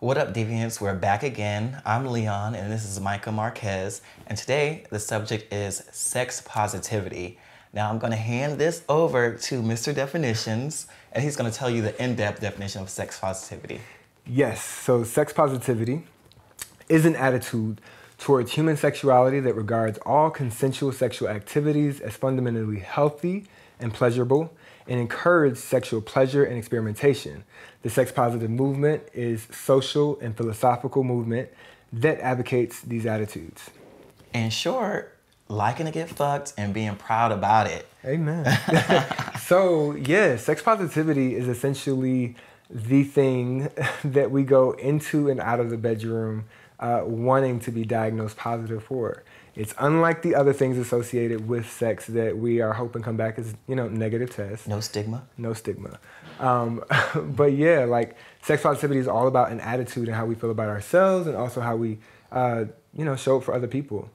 What up, Deviants? We're back again. I'm Leon, and this is Micah Marquez. And today, the subject is sex positivity. Now, I'm going to hand this over to Mr. Definitions, and he's going to tell you the in-depth definition of sex positivity. Yes, so sex positivity is an attitude towards human sexuality that regards all consensual sexual activities as fundamentally healthy and pleasurable, and encourage sexual pleasure and experimentation. The sex positive movement is social and philosophical movement that advocates these attitudes. In short, liking to get fucked and being proud about it. Amen. So yeah, sex positivity is essentially the thing that we go into and out of the bedroom wanting to be diagnosed positive for. It's unlike the other things associated with sex that we are hoping come back as, negative tests. No stigma. No stigma. But yeah, like sex positivity is all about an attitude and how we feel about ourselves and also how we, show up for other people.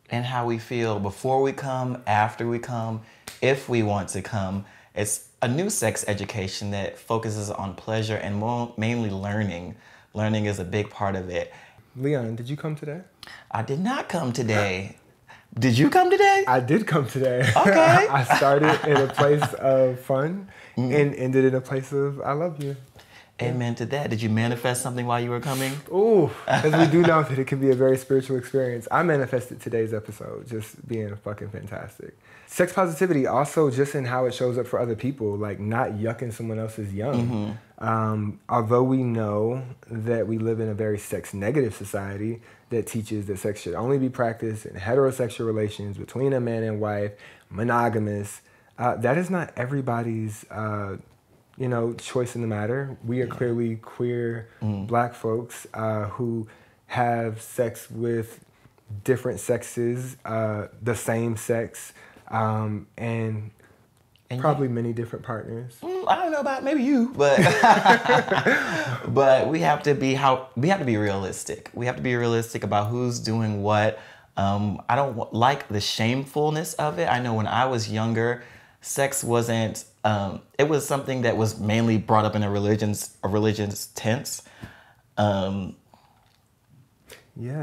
And how we feel before we come, after we come, if we want to come. It's a new sex education that focuses on pleasure and mainly learning. Learning is a big part of it. Leon, did you come today? I did not come today. Did you come today? I did come today. Okay. I started in a place of fun and ended in a place of I love you. Amen to that. Did you manifest something while you were coming? Ooh, because we do know that it can be a very spiritual experience. I manifested today's episode just being fucking fantastic. Sex positivity also just in how it shows up for other people, like not yucking someone else's yum. Although we know that we live in a very sex negative society that teaches that sex should only be practiced in heterosexual relations between a man and wife, monogamous, that is not everybody's choice in the matter. We are clearly queer Black folks who have sex with different sexes, the same sex, and probably many different partners. I don't know about maybe you, but but we have to be realistic. We have to be realistic about who's doing what. I don't like the shamefulness of it. I know when I was younger, sex wasn't. It was something that was mainly brought up in a religious tense. Yeah,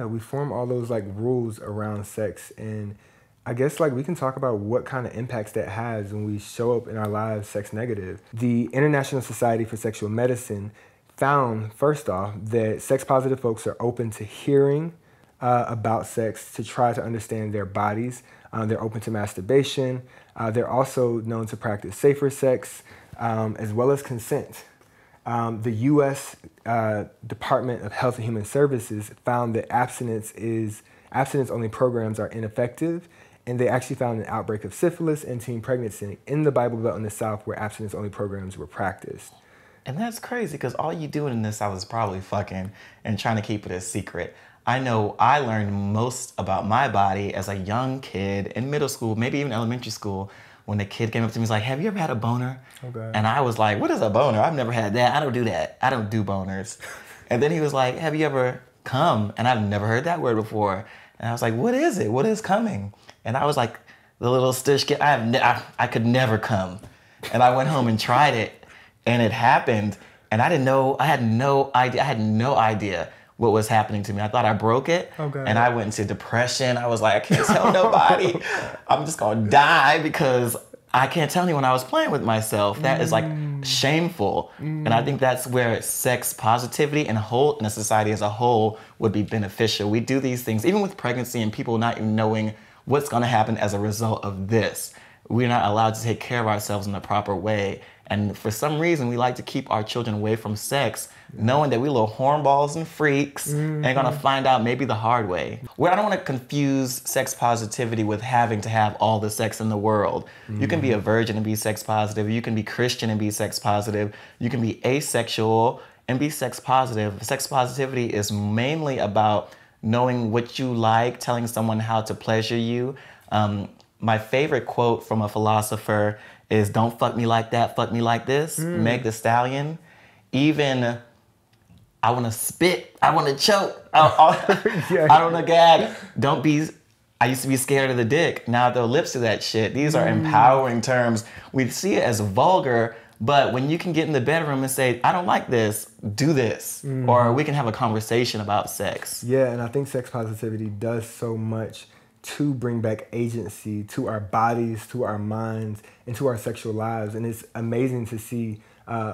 we form all those like rules around sex, and I guess like we can talk about what kind of impacts that has when we show up in our lives sex negative. The International Society for Sexual Medicine found, first off, that sex positive folks are open to hearing about sex to try to understand their bodies. They're open to masturbation. They're also known to practice safer sex, as well as consent. The U.S. Department of Health and Human Services found that abstinence-only programs are ineffective, and they actually found an outbreak of syphilis and teen pregnancy in the Bible Belt in the South where abstinence-only programs were practiced. And that's crazy because all you doing in the South is probably fucking and trying to keep it a secret. I know I learned most about my body as a young kid in middle school, maybe even elementary school, when the kid came up to me and was like, "Have you ever had a boner?" Okay. And I was like, "What is a boner? I've never had that. I don't do that. I don't do boners." And then he was like, "Have you ever come?" And I've never heard that word before. And I was like, "What is it? What is coming?" And I was like, the little stitch kid, I could never come. And I went home and tried it, and it happened. And I didn't know, I had no idea what was happening to me. I thought I broke it, and I went into depression. I was like, I can't tell nobody. I'm just gonna die because I can't tell anyone I was playing with myself. That is like shameful. And I think that's where sex positivity and a society as a whole would be beneficial. We do these things, even with pregnancy and people not even knowing what's gonna happen as a result of this. We're not allowed to take care of ourselves in the proper way. And for some reason, we like to keep our children away from sex, knowing that we little hornballs and freaks ain't gonna find out maybe the hard way. Well, I don't wanna confuse sex positivity with having to have all the sex in the world. You can be a virgin and be sex positive. You can be Christian and be sex positive. You can be asexual and be sex positive. Sex positivity is mainly about knowing what you like, telling someone how to pleasure you. My favorite quote from a philosopher is, "Don't fuck me like that, fuck me like this." Meg Thee Stallion. Even, I want to spit, I want to choke, I want to gag. I used to be scared of the dick. Now they'll lips to that shit. These are empowering terms. We see it as vulgar, But when you can get in the bedroom and say, I don't like this, do this. Or we can have a conversation about sex. Yeah, and I think sex positivity does so much to bring back agency to our bodies, to our minds, and to our sexual lives. And it's amazing to see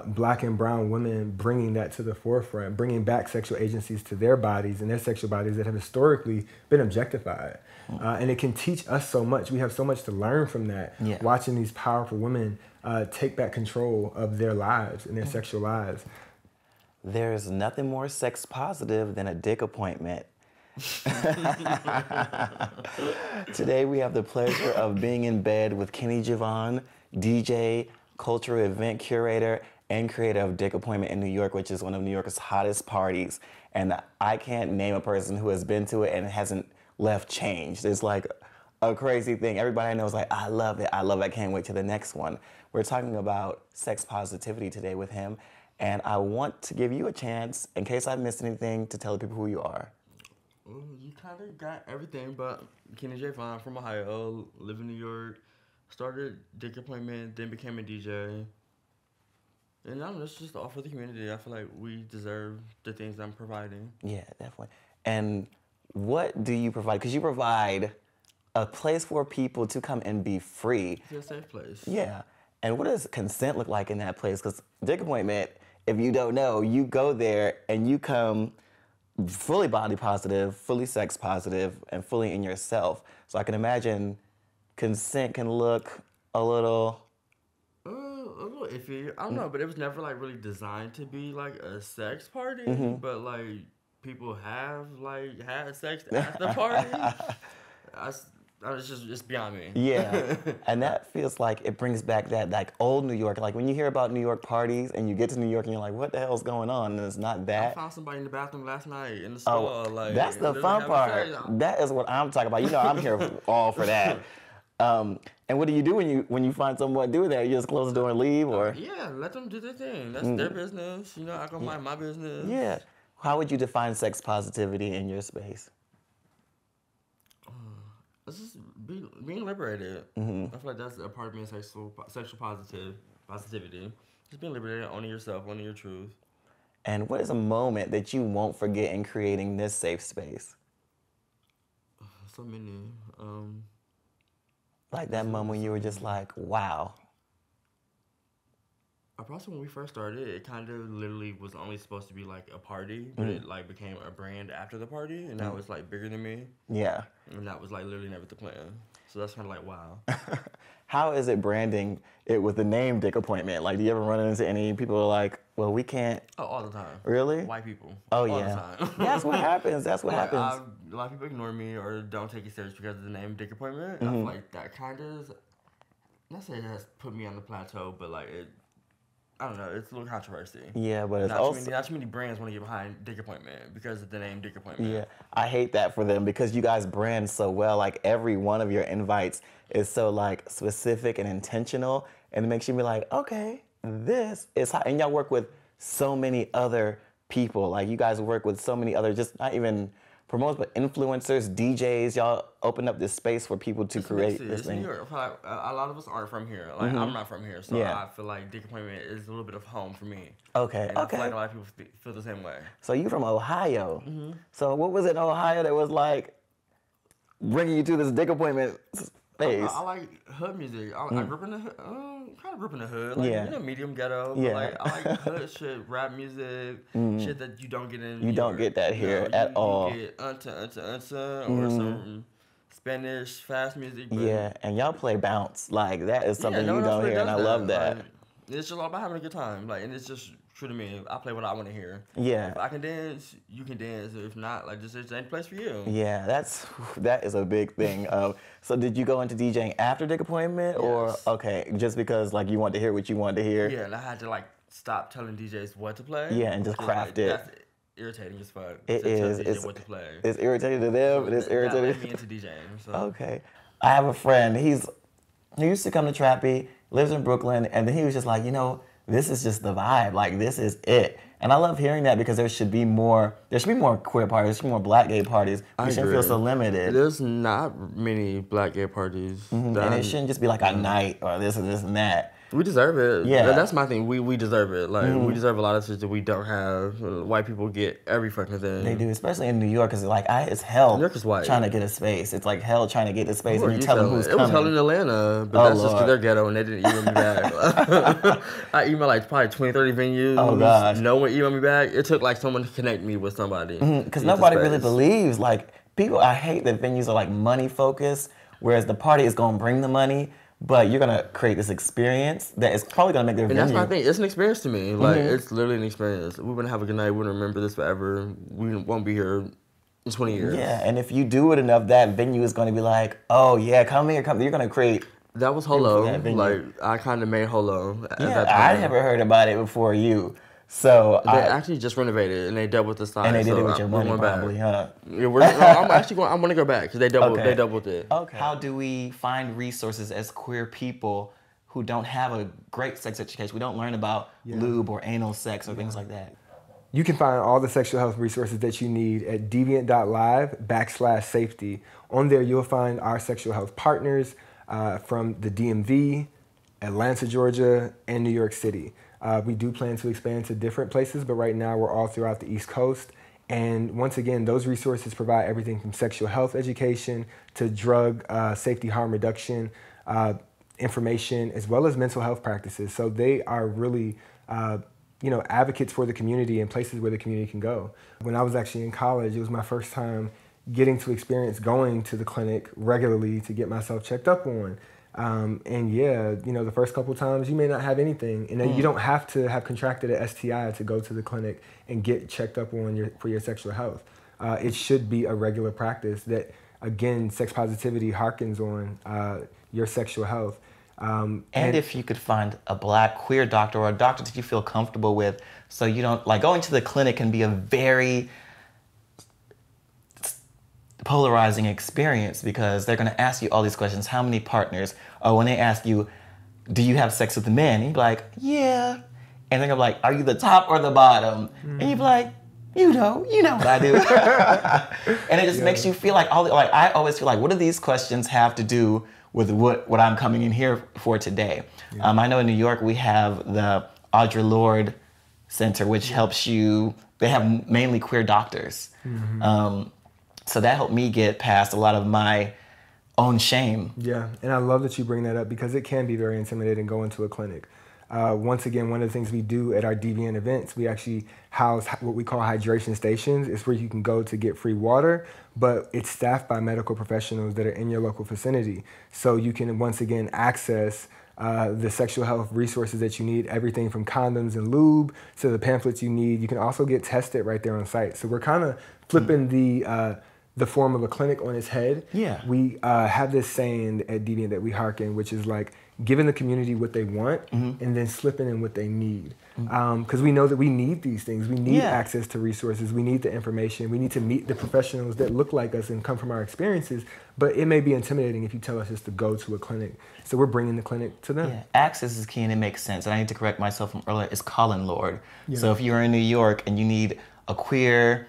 Black and brown women bringing that to the forefront, bringing back sexual agencies to their bodies and their sexual bodies that have historically been objectified. And it can teach us so much. We have so much to learn from that, watching these powerful women take back control of their lives and their sexual lives. There's nothing more sex positive than a dick appointment. Today we have the pleasure of being in bed with Kenny Javon, DJ, cultural event curator, and creator of Dick Appointment in New York, which is one of New York's hottest parties. And I can't name a person who has been to it and hasn't left changed. It's like a crazy thing. Everybody I know is like, I love it, I can't wait to the next one. We're talking about sex positivity today with him, and I want to give you a chance, in case I've missed anything, to tell the people who you are. You kind of got everything, but Kenny Javon from Ohio, live in New York, started Dick Appointment, then became a DJ. And I don't know, it's just all for the community. I feel like we deserve the things I'm providing. Yeah, definitely. And what do you provide? Because you provide a place for people to come and be free. It's a safe place. Yeah. And what does consent look like in that place? Because Dick Appointment, if you don't know, you go there and you come fully body positive, fully sex positive, and fully in yourself. So I can imagine consent can look a little iffy. I don't know, but it was never like really designed to be like a sex party. But like people have like had sex at the party. It's beyond me. Yeah, and that feels like it brings back that like old New York. Like when you hear about New York parties and you get to New York and you're like, what the hell's going on? And it's not that. I found somebody in the bathroom last night in the store. Like, that's the fun part. That is what I'm talking about. You know, I'm here all for that. And what do you do when you find someone doing that? You just close the door and leave, or? Yeah, let them do their thing. That's their business. You know, I can mind my business. Yeah. How would you define sex positivity in your space? It's just being liberated. I feel like that's a part of being sexual positivity. Just being liberated, owning yourself, owning your truth. And what is a moment that you won't forget in creating this safe space? So many. Like that moment when you were just like, wow. Probably when we first started, it kind of literally was only supposed to be like a party, but it like became a brand after the party, and now it's like bigger than me. Yeah. And that was like literally never the plan. So that's kind of like, wow. How is it branding it with the name Dick Appointment? Like, do you ever run into any people who are like, well, we can't? Oh, all the time. Really? White people. Oh, all yeah. the time. That's what happens. That's what happens. A lot of people ignore me or don't take it serious because of the name Dick Appointment. I feel like that kind of, not saying it has put me on the plateau, but like it, I don't know, it's a little controversy. Yeah, but it's not too many brands want to get behind Dick Appointment because of the name Dick Appointment. Yeah, I hate that for them because you guys brand so well. Like every one of your invites is so like specific and intentional, and it makes you be like, okay, this is how. And y'all work with so many other people. Like you guys work with so many other, just not even promoters, but influencers, DJs. Y'all open up this space for people to create this thing. New York. A lot of us aren't from here. Like I'm not from here, so I feel like Dick Appointment is a little bit of home for me. Okay, and I feel like a lot of people feel the same way. So you from Ohio. So what was it in Ohio that was like bringing you to this Dick Appointment space? I like hood music. I grew up in the hood. Kind of grew up in the hood. Like, you know, medium ghetto. But like, I like hood shit, rap music, shit that you don't get in. You don't get that here at all. You get unta, or some Spanish fast music. But yeah, and y'all play bounce. Like that is something you don't hear, and I love that. Like, it's just all about having a good time. Like, and it's just true to me. I play what I want to hear. Yeah. If I can dance, you can dance. If not, like, just it's any place for you. Yeah, that is a big thing. So did you go into DJing after Dick Appointment, or okay, just because like you want to hear what you want to hear? Yeah, and I had to like stop telling DJs what to play. Yeah, and just craft it. That's irritating as fuck. It is. It's what to play. It's irritating to them. It is irritating. That led me into DJing. So. Okay, I have a friend. He used to come to Trappy, lives in Brooklyn, and then he was just like, you know, this is just the vibe. Like this is it. And I love hearing that because there should be more queer parties, there should be more black gay parties. We shouldn't feel so limited. There's not many black gay parties. And it shouldn't just be like a night or this and this and that. We deserve it. Yeah. That's my thing. We deserve it. Like, we deserve a lot of shit that we don't have. White people get every fucking thing. They do, especially in New York, because like it's hell New York is white. trying to get a space. It's like hell trying to get a space, Who and are you you tell them telling? who's It coming. was hell in Atlanta, but Oh, that's just because Lord. they're ghetto and they didn't email me back. I emailed like probably 20, 30 venues. Oh, gosh. No one emailed me back. It took like someone to connect me with somebody. Because nobody really believes, like, people, I hate that venues are like money focused, whereas the party is going to bring the money, but you're going to create this experience that is probably going to make their And venue. that's my thing. It's an experience to me. Like, it's literally an experience. We're going to have a good night. We're going to remember this forever. We won't be here in 20 years. Yeah, and if you do it enough, that venue is going to be like, oh yeah, come here, come. You're going to create. That was Holo. that venue. Like, I kind of made Holo at Yeah, that I time. never heard about it before you. So They actually just renovated and they doubled the size. and they did it with so your we're money going back. probably, huh? Yeah, I'm actually going. I'm gonna go back because they doubled. Okay. They doubled it. Okay. How do we find resources as queer people who don't have a great sex education? We don't learn about lube or anal sex or things like that. You can find all the sexual health resources that you need at deviant.live/safety. On there, you'll find our sexual health partners from the DMV, Atlanta, Georgia, and New York City. We do plan to expand to different places, but right now we're all throughout the East Coast. And once again, those resources provide everything from sexual health education to drug safety harm reduction information, as well as mental health practices. So they are really advocates for the community and places where the community can go. When I was actually in college, it was my first time getting to experience going to the clinic regularly to get myself checked up on. The first couple times you may not have anything, and then you don't have to have contracted an STI to go to the clinic and get checked up on for your sexual health. It should be a regular practice that, again, sex positivity harkens on your sexual health. And if you could find a Black queer doctor or a doctor that you feel comfortable with, so you don't, like, going to the clinic can be a very polarizing experience because they're going to ask you all these questions. How many partners? Oh, when they ask you, do you have sex with the men? You'd be like, yeah. And they're going to be like, are you the top or the bottom? And you'd be like, you know what I do. And it just makes you feel like I always feel like, what do these questions have to do with what I'm coming in here for today? Yeah. I know in New York we have the Audre Lorde Center, which helps you. They have mainly queer doctors. So that helped me get past a lot of my own shame. Yeah, and I love that you bring that up because it can be very intimidating going to a clinic. Once again, one of the things we do at our Deviant events, we actually house what we call hydration stations. It's where you can go to get free water, but it's staffed by medical professionals that are in your local vicinity. So you can, once again, access the sexual health resources that you need, everything from condoms and lube to the pamphlets you need. You can also get tested right there on site. So we're kind of flipping the form of a clinic on its head. Yeah. We have this saying at Deviant that we hearken, which is like giving the community what they want and then slipping in what they need. Because we know that we need these things. We need access to resources. We need the information. We need to meet the professionals that look like us and come from our experiences. But it may be intimidating if you tell us just to go to a clinic. So we're bringing the clinic to them. Yeah, access is key and it makes sense. And I need to correct myself from earlier. It's Colin Lord. Yeah. So if you're in New York and you need a queer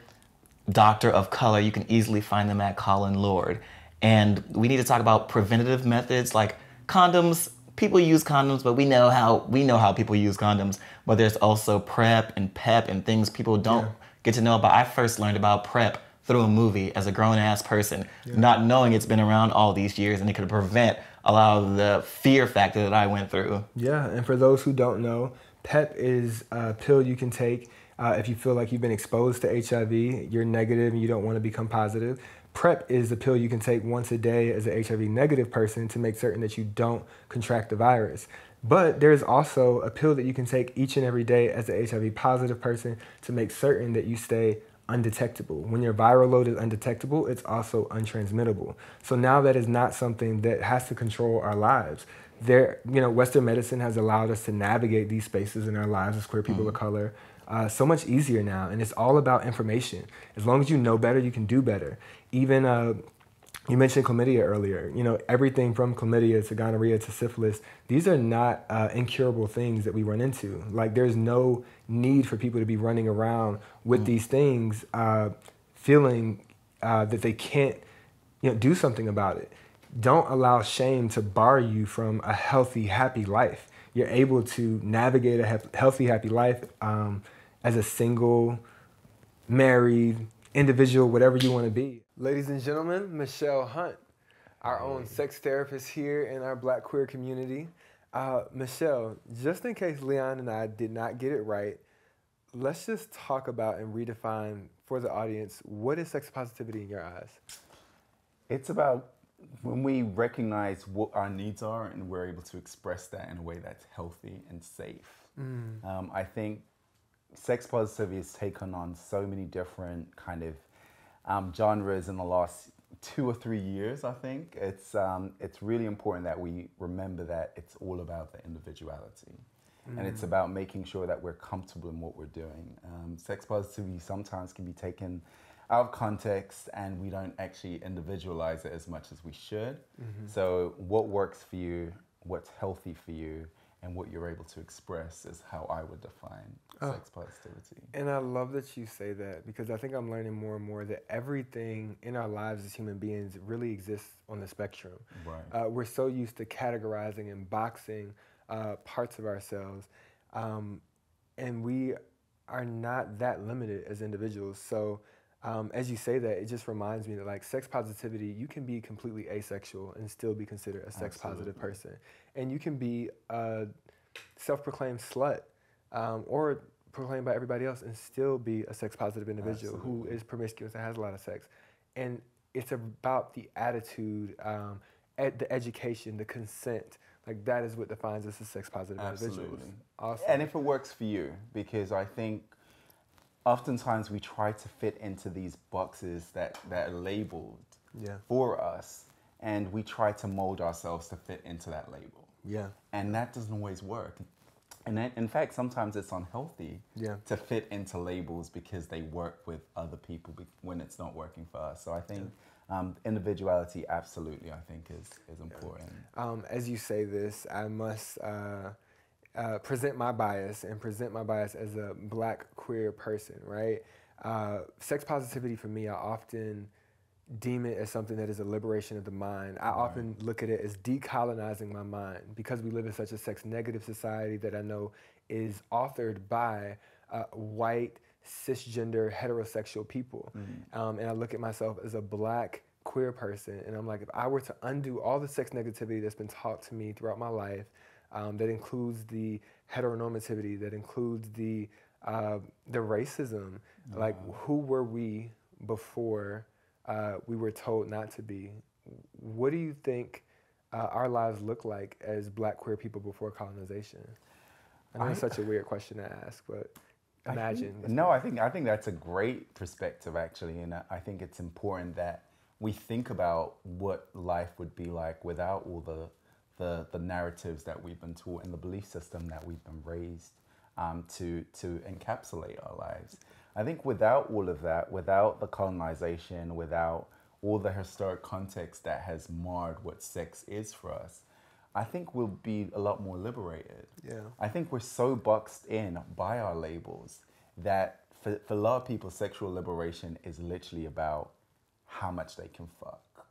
doctor of color, you can easily find them at Colin Lord. And we need to talk about preventative methods like condoms. People use condoms, but we know how people use condoms. But there's also PrEP and PEP and things people don't get to know about. I first learned about PrEP through a movie as a grown-ass person, not knowing it's been around all these years and it could prevent a lot of the fear factor that I went through. Yeah, and for those who don't know, PEP is a pill you can take if you feel like you've been exposed to HIV, you're negative and you don't want to become positive. PrEP is a pill you can take once a day as an HIV negative person to make certain that you don't contract the virus. But there's also a pill that you can take each and every day as an HIV positive person to make certain that you stay undetectable. When your viral load is undetectable, it's also untransmittable. So now that is not something that has to control our lives. Western medicine has allowed us to navigate these spaces in our lives as queer people of color so much easier now, and it's all about information. As long as you know better, you can do better. Even you mentioned chlamydia earlier. Everything from chlamydia to gonorrhea to syphilis, these are not incurable things that we run into. Like, there's no need for people to be running around with these things feeling that they can't do something about it. don't allow shame to bar you from a healthy, happy life. You're able to navigate a healthy, happy life as a single, married, individual, whatever you want to be. Ladies and gentlemen, Michelle Hunt, our own sex therapist here in our Black queer community. Michelle, just in case Leon and I did not get it right, let's just talk about and redefine for the audience, what is sex positivity in your eyes? It's about when we recognize what our needs are and we're able to express that in a way that's healthy and safe. I think sex positivity has taken on so many different kind of genres in the last 2 or 3 years. I think it's really important that we remember that it's all about the individuality. And it's about making sure that we're comfortable in what we're doing. Sex positivity sometimes can be taken out of context and we don't actually individualize it as much as we should. So what works for you, what's healthy for you, and what you're able to express is how I would define sex positivity. And I love that you say that, because I think I'm learning more and more that everything in our lives as human beings really exists on the spectrum. Right. We're so used to categorizing and boxing parts of ourselves, and we are not that limited as individuals. So as you say that, it just reminds me that like sex positivity, you can be completely asexual and still be considered a sex positive person. And you can be a self-proclaimed slut or proclaimed by everybody else and still be a sex positive individual who is promiscuous and has a lot of sex. And it's about the attitude, the education, the consent. Like that is what defines us as sex positive individuals. Awesome. And if it works for you, because I think oftentimes we try to fit into these boxes that are labeled for us, and we try to mold ourselves to fit into that label. Yeah. And that doesn't always work. And then, in fact, sometimes it's unhealthy to fit into labels because they work with other people when it's not working for us. So I think individuality, absolutely, I think is important. As you say this, I must present my bias as a Black queer person, right? Sex positivity for me, I often deem it as something that is a liberation of the mind. I often look at it as decolonizing my mind, because we live in such a sex negative society that I know is authored by white, cisgender, heterosexual people. And I look at myself as a Black queer person, and I'm like, if I were to undo all the sex negativity that's been taught to me throughout my life, that includes the heteronormativity, that includes the racism, like who were we before we were told not to be? What do you think our lives look like as Black queer people before colonization? I know it's such a weird question to ask, but imagine. I think that's a great perspective, actually, and I think it's important that we think about what life would be like without all the narratives that we've been taught and the belief system that we've been raised to encapsulate our lives. I think without all of that, without the colonization, without all the historic context that has marred what sex is for us, I think we'll be a lot more liberated. Yeah. I think we're so boxed in by our labels that for a lot of people, sexual liberation is literally about how much they can fuck,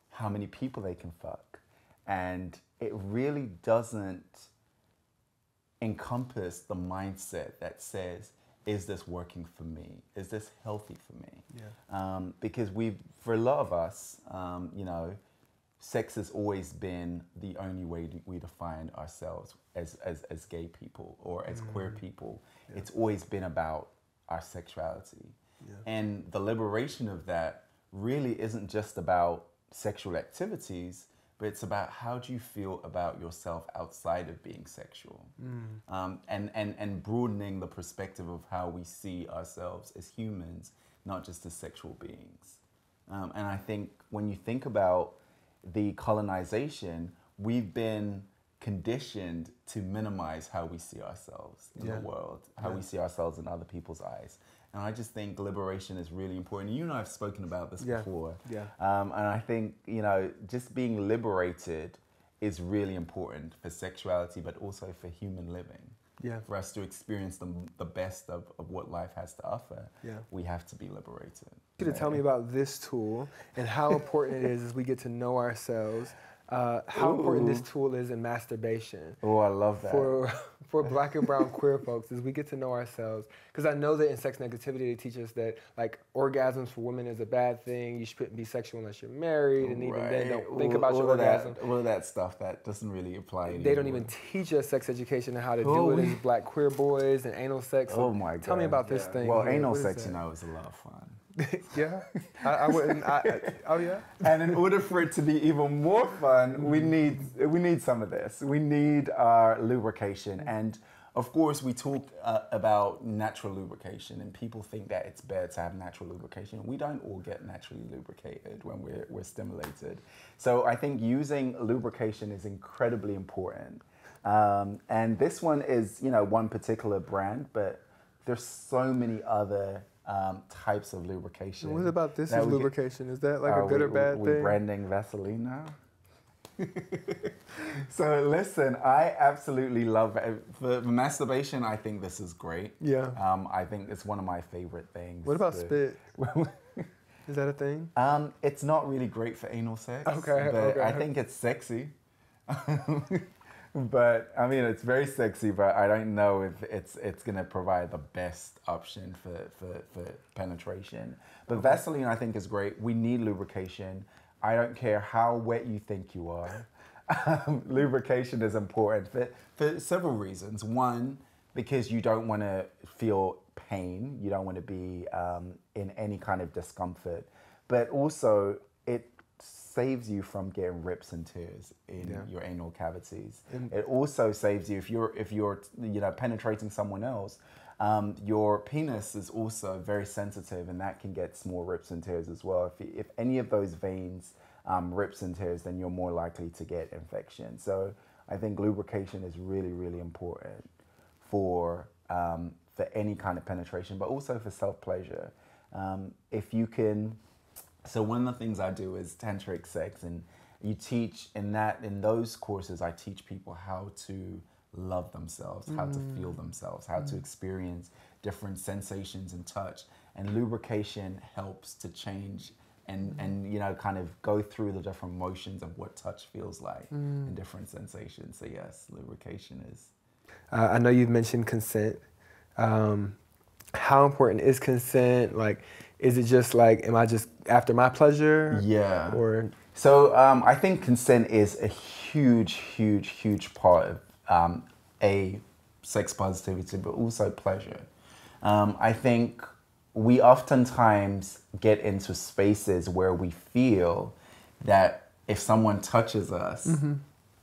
how many people they can fuck. And it really doesn't encompass the mindset that says, is this working for me? Is this healthy for me? Yeah. Because for a lot of us, sex has always been the only way we define ourselves as gay people or as queer people. Yeah. It's always been about our sexuality. Yeah. And the liberation of that really isn't just about sexual activities, but it's about how do you feel about yourself outside of being sexual, and broadening the perspective of how we see ourselves as humans, not just as sexual beings. And I think when you think about the colonization, we've been conditioned to minimize how we see ourselves in the world, how we see ourselves in other people's eyes. And I just think liberation is really important. You and I have spoken about this before. Yeah. And I think, just being liberated is really important for sexuality, but also for human living. for us to experience the best of what life has to offer, we have to be liberated. You to tell me about this tool and how important it is as we get to know ourselves. How important this tool is in masturbation. Oh, I love that. For Black and brown queer folks, as we get to know ourselves. Because I know that in sex negativity, they teach us that like orgasms for women is a bad thing. You shouldn't be sexual unless you're married, and even then don't think about your orgasm. All of that stuff that doesn't really apply anymore. They don't even teach us sex education and how to do it as Black queer boys and anal sex. So oh my God. Tell me about this thing. Well, anal sex, you know, is a lot of fun. Yeah, I wouldn't. Oh yeah. And in order for it to be even more fun, we need some of this. We need our lubrication, and of course, we talk about natural lubrication, and people think that it's better to have natural lubrication. We don't all get naturally lubricated when we're stimulated. So I think using lubrication is incredibly important. And this one is, you know, one particular brand, but there's so many other types of lubrication. What about this is lubrication? Is that like a good or bad thing? We're branding Vaseline now. So listen, I absolutely love it. For masturbation, I think this is great. Yeah. I think it's one of my favorite things. What about spit? Is that a thing? It's not really great for anal sex. Okay. But I think it's sexy. But I mean, it's very sexy, but I don't know if it's gonna provide the best option for penetration. But Vaseline, I think, is great. We need lubrication. I don't care how wet you think you are. Lubrication is important for several reasons. One, because you don't want to feel pain. You don't want to be in any kind of discomfort. But also, it saves you from getting rips and tears in your anal cavities. It also saves you if you're you know, penetrating someone else. Your penis is also very sensitive, and that can get small rips and tears as well. If any of those veins rips and tears, then you're more likely to get infection. So I think lubrication is really, really important for any kind of penetration, but also for self-pleasure. If you can. So one of the things I do is tantric sex, and you teach in those courses, I teach people how to love themselves, how to feel themselves, how to experience different sensations and touch. And lubrication helps to change and you know, kind of go through the different motions of what touch feels like and different sensations. So yes, lubrication is. I know you've mentioned consent. How important is consent? Like, is it just like, am I just after my pleasure? Yeah. Or so I think consent is a huge, huge, huge part of sex positivity, but also pleasure. I think we oftentimes get into spaces where we feel that if someone touches us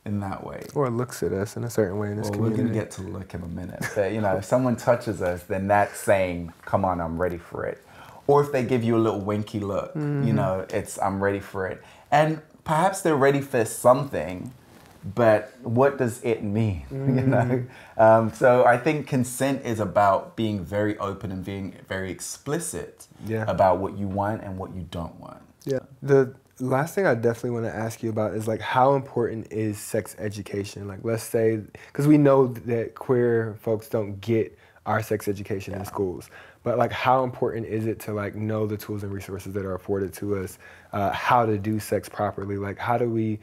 in that way, or looks at us in a certain way in this community. We're gonna get to look in a minute, but you know, if someone touches us, then that's saying, "Come on, I'm ready for it." Or if they give you a little winky look, you know, it's I'm ready for it. And perhaps they're ready for something, but what does it mean? You know? So I think consent is about being very open and being very explicit about what you want and what you don't want. Yeah. The last thing I definitely want to ask you about is like, how important is sex education? Like, let's say, because we know that queer folks don't get our sex education in schools, but like, how important is it to like know the tools and resources that are afforded to us, how to do sex properly? Like, how do we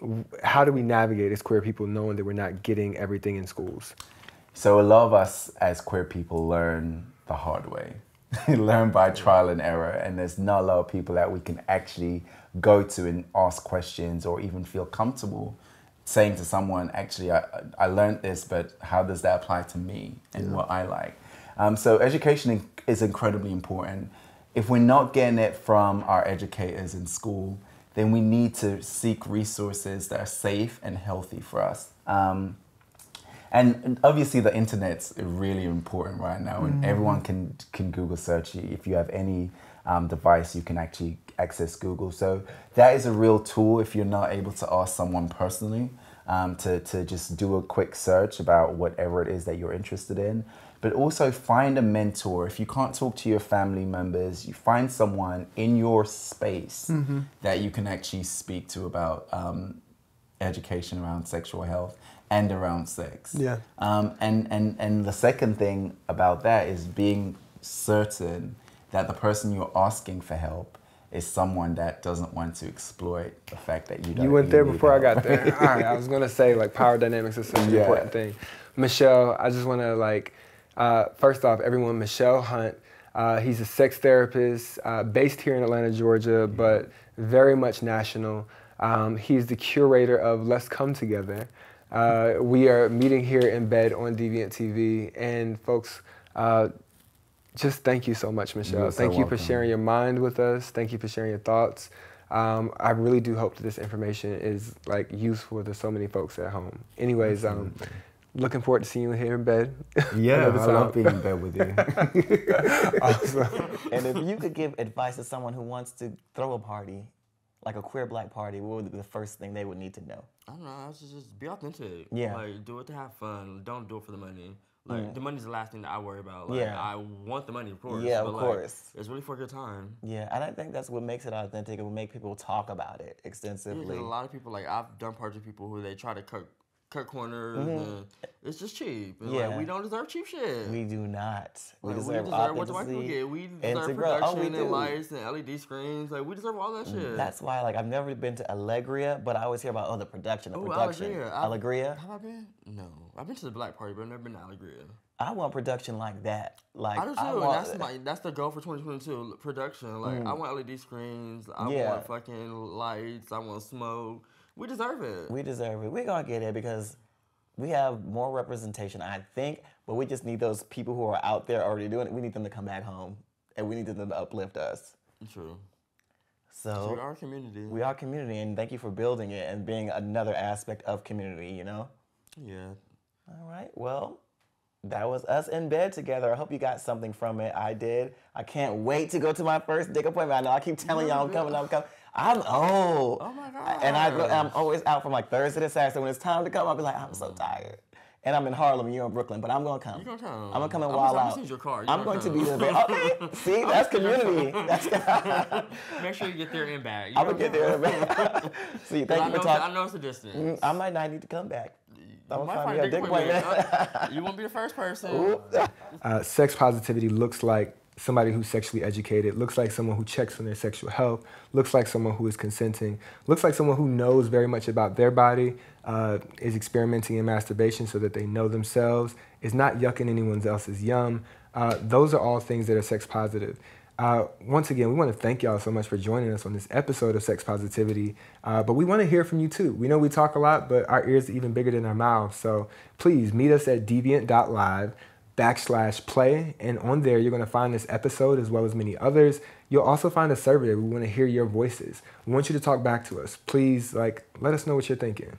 navigate as queer people knowing that we're not getting everything in schools? So a lot of us as queer people learn the hard way, learn by trial and error, and there's not a lot of people that we can actually go to and ask questions or even feel comfortable saying to someone, actually, I learned this, but how does that apply to me and what I like? So education is incredibly important. If we're not getting it from our educators in school, then we need to seek resources that are safe and healthy for us. And obviously the internet's really important right now, and everyone can Google search. If you have any device, you can actually access Google. So that is a real tool if you're not able to ask someone personally to just do a quick search about whatever it is that you're interested in. But also find a mentor. If you can't talk to your family members, you find someone in your space that you can actually speak to about education around sexual health. and around sex. Yeah. And the second thing about that is being certain that the person you're asking for help is someone that doesn't want to exploit the fact that you don't. You went there need before I help. got there. All right, I was gonna say like power dynamics is such an important thing. Michelle, I just wanna like, first off, everyone, Michelle Hunt. He's a sex therapist based here in Atlanta, Georgia, but very much national. He's the curator of Let's Come Together. We are meeting here in bed on Deviant TV, and folks, just thank you so much, Michelle. You're so thank you for welcome. sharing your mind with us. Thank you for sharing your thoughts. I really do hope that this information is like useful to so many folks at home. Anyways, looking forward to seeing you here in bed. Yeah, another I time. love being in bed with you. Awesome. And if you could give advice to someone who wants to throw a party, like a queer black party, what would be the first thing they would need to know? I don't know. Just be authentic. Yeah. Like, do it to have fun. Don't do it for the money. Like, the money's the last thing that I worry about. Like, Yeah. I want the money, of course. Yeah, but, of like, course. it's really for a good time. Yeah, and I think that's what makes it authentic. It will make people talk about it Yeah, extensively. 'cause a lot of people, like, I've done parties with people who they try to cut corners, and it's just cheap. And, Yeah. like, we don't deserve cheap shit. We do not. We Like, deserve what the white people authenticity. get. We and deserve to grow. Oh, production we and do. lights and LED screens. Like, we deserve all that shit. That's why, like, I've never been to Allegria, but I always hear about, the production, the Ooh, production. Allegria. Allegria? Have I been? No. I've been to the black party, but I've never been to Allegria. I want production like that. Like, I do too. want, That's the goal for 2022. Production. Like, I want LED screens. I Yeah. want fucking lights. I want smoke. We deserve it. We deserve it. We're going to get it because we have more representation, I think, but we just need those people who are out there already doing it. We need them to come back home, and we need them to uplift us. True. So We are a community. we are community, and thank you for building it and being another aspect of community, you know? Yeah. All right, well, that was us in bed together. I hope you got something from it. I did. I can't wait to go to my first dick appointment. I know I keep telling y'all I'm coming. I'm old. Oh my God. And I'm always out from like Thursday to Saturday. So when it's time to come, I'll be like, I'm so tired. And I'm in Harlem, you're in Brooklyn, but I'm gonna come. You gonna come. I'm gonna come and I'm wild gonna out. send your car. You I'm gonna going to come. be there. Okay, see, that's community. That's Make sure you get there and back. I'm gonna get there. See, thank you for talking. I know it's a distance. I might not need to come back. I'm You gonna might find me a dick appointment. You won't be the first person. Sex positivity looks like somebody who's sexually educated, looks like someone who checks on their sexual health, looks like someone who is consenting, looks like someone who knows very much about their body, is experimenting in masturbation so that they know themselves, is not yucking anyone else's yum. Those are all things that are sex positive. Once again, we want to thank y'all so much for joining us on this episode of Sex Positivity, but we want to hear from you too. We know we talk a lot, but our ears are even bigger than our mouths, so please meet us at deviant.live/play, and on there you're going to find this episode as well as many others. You'll also find a survey. We want to hear your voices. We want you to talk back to us. Please, let us know what you're thinking.